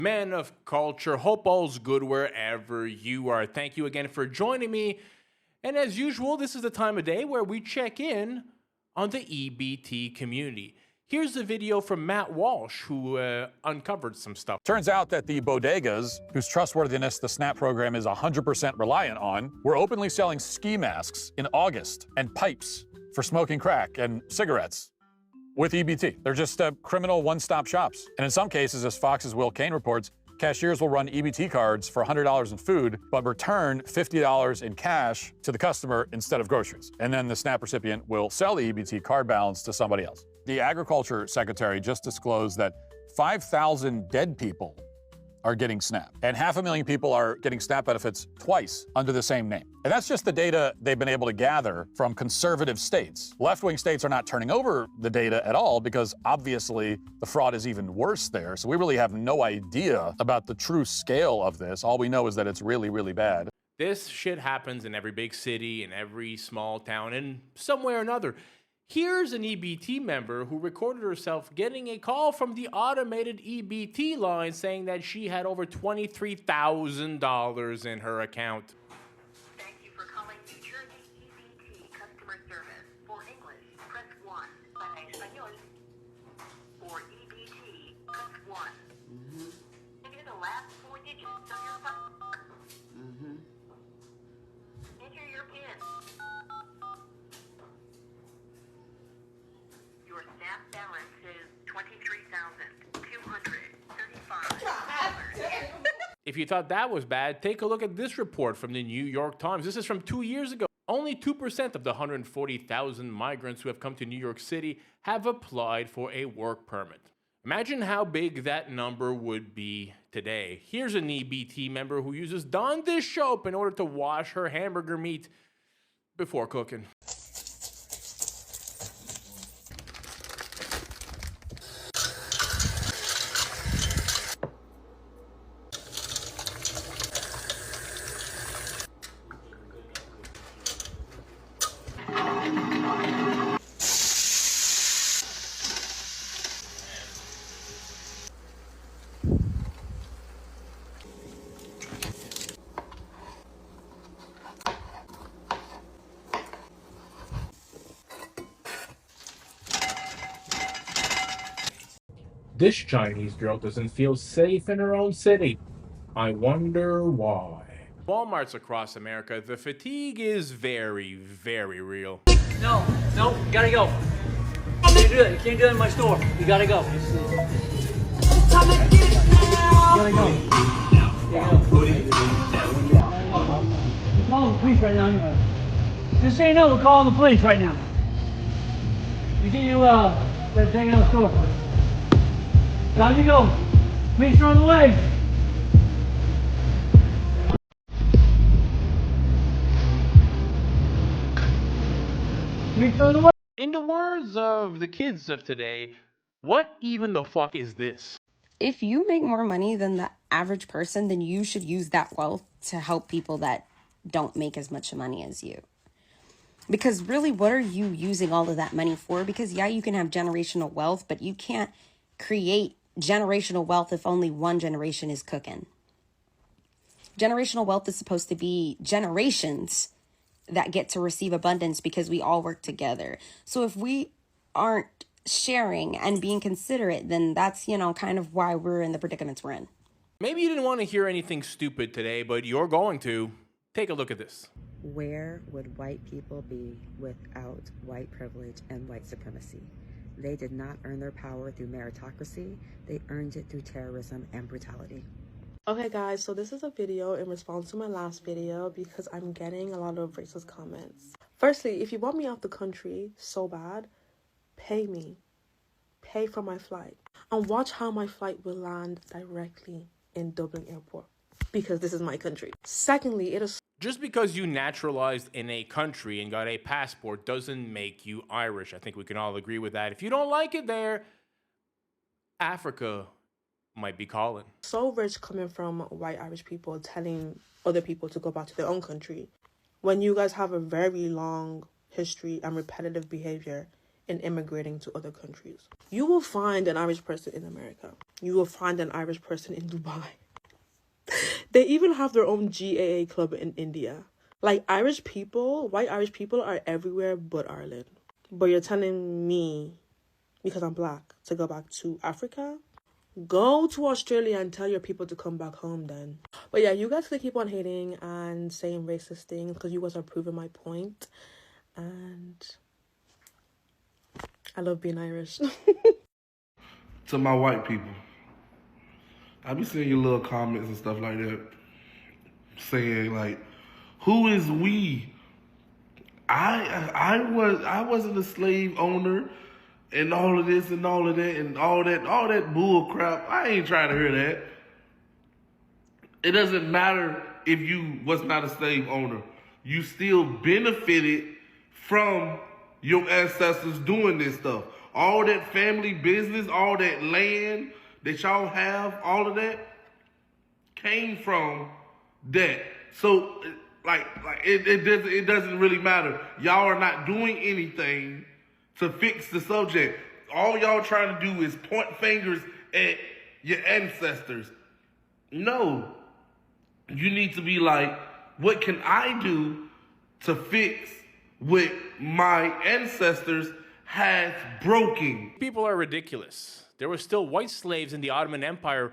Men of culture, hope all's good wherever you are. Thank you again for joining me. And as usual, this is the time of day where we check in on the EBT community. Here's a video from Matt Walsh, who uncovered some stuff. Turns out that the bodegas, whose trustworthiness the SNAP program is 100% reliant on, were openly selling ski masks in August and pipes for smoking crack and cigarettes with EBT. They're just criminal one-stop shops. And in some cases, as Fox's Will Kane reports, cashiers will run EBT cards for $100 in food, but return $50 in cash to the customer instead of groceries. And then the SNAP recipient will sell the EBT card balance to somebody else. The Agriculture Secretary just disclosed that 5,000 dead people are getting SNAP, and 500,000 people are getting SNAP benefits twice under the same name. And that's just the data they've been able to gather from conservative states. Left-wing states are not turning over the data at all because obviously the fraud is even worse there. So we really have no idea about the true scale of this. All we know is that it's really, really bad. This shit happens in every big city, in every small town, and somewhere or another. Here's an EBT member who recorded herself getting a call from the automated EBT line saying that she had over $23,000 in her account. Thank you for calling New Jersey EBT customer service. For English, press 1. Para español, for EBT, press 1. Enter the last 4 digits of your phone. Enter your PIN. Your SNAP balance is $23,235. If you thought that was bad, take a look at this report from the New York Times. This is from 2 years ago. Only 2% of the 140,000 migrants who have come to New York City have applied for a work permit. Imagine how big that number would be today. Here's an EBT member who uses Dawn dish soap in order to wash her hamburger meat before cooking. This Chinese girl doesn't feel safe in her own city. I wonder why. Walmarts across America, the fatigue is very, very real. No, you gotta go. You can't do that. You can't do that in my store. You gotta go. You gotta go. We're calling the police right now. Just so you know, we're calling the police right now. We get you taken out of the store. Time to go. Police are on the way. Police are on the way. In the words of the kids of today, what even the fuck is this? If you make more money than the average person, then you should use that wealth to help people that don't make as much money as you. Because really, what are you using all of that money for? Because yeah, you can have generational wealth, but you can't create generational wealth if only one generation is cooking. Generational wealth is supposed to be generations that get to receive abundance because we all work together. So if we aren't sharing and being considerate, then that's, kind of why we're in the predicaments we're in. Maybe you didn't want to hear anything stupid today, but you're going to. Take a look at this. Where would white people be without white privilege and white supremacy? They did not earn their power through meritocracy. They earned it through terrorism and brutality. Okay guys, so this is a video in response to my last video because I'm getting a lot of racist comments. Firstly, if you want me out the country so bad, pay me. Pay for my flight. And watch how my flight will land directly in Dublin Airport. Because this is my country. Secondly, it is... Just because you naturalized in a country and got a passport doesn't make you Irish. I think we can all agree with that. If you don't like it there, Africa might be calling. so rich coming from white Irish people telling other people to go back to their own country when you guys have a very long history and repetitive behavior in immigrating to other countries. You will find an Irish person in America. You will find an Irish person in Dubai. They even have their own GAA club in India. Like, Irish people, white Irish people are everywhere but Ireland. But you're telling me, because I'm black, to go back to Africa? Go to Australia and tell your people to come back home then. But yeah, you guys can keep on hating and saying racist things because you guys are proving my point. And I love being Irish. To my white people, I be seeing your little comments and stuff like that, saying like, "Who is we?" I wasn't a slave owner, and all of this and all of that and all that bull crap. I ain't trying to hear that. It doesn't matter if you was not a slave owner. You still benefited from your ancestors doing this stuff. All that family business, all that land that y'all have, all of that came from that. So it doesn't really matter. Y'all are not doing anything to fix the subject. All y'all trying to do is point fingers at your ancestors. No. You need to be like, what can I do to fix what my ancestors has broken? People are ridiculous. There were still white slaves in the Ottoman Empire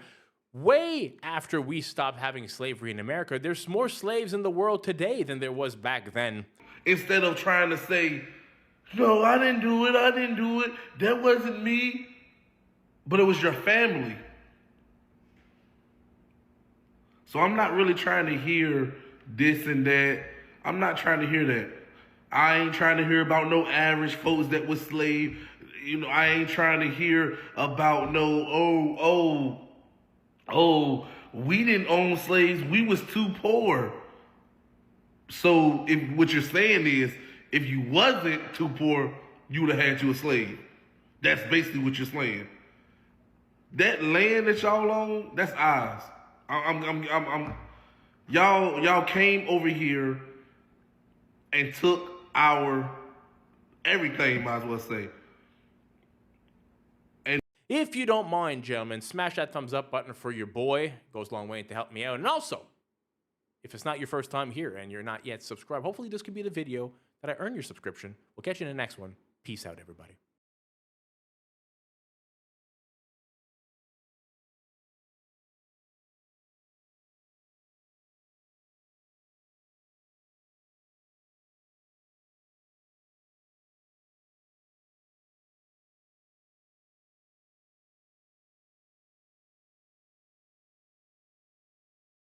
way after we stopped having slavery in America. There's more slaves in the world today than there was back then. Instead of trying to say, no, I didn't do it, that wasn't me, but it was your family. So I'm not really trying to hear this and that. I'm not trying to hear that. I ain't trying to hear about no average folks that was slave. You know, I ain't trying to hear about no, we didn't own slaves. We was too poor. So if what you're saying is, if you wasn't too poor, you would have had you a slave. That's basically what you're saying. That land that y'all own, that's ours. Y'all came over here and took our everything, might as well say. And if you don't mind, gentlemen, smash that thumbs up button for your boy. It goes a long way to help me out. And also, if it's not your first time here and you're not yet subscribed, hopefully this could be the video that I earn your subscription. We'll catch you in the next one. Peace out, everybody.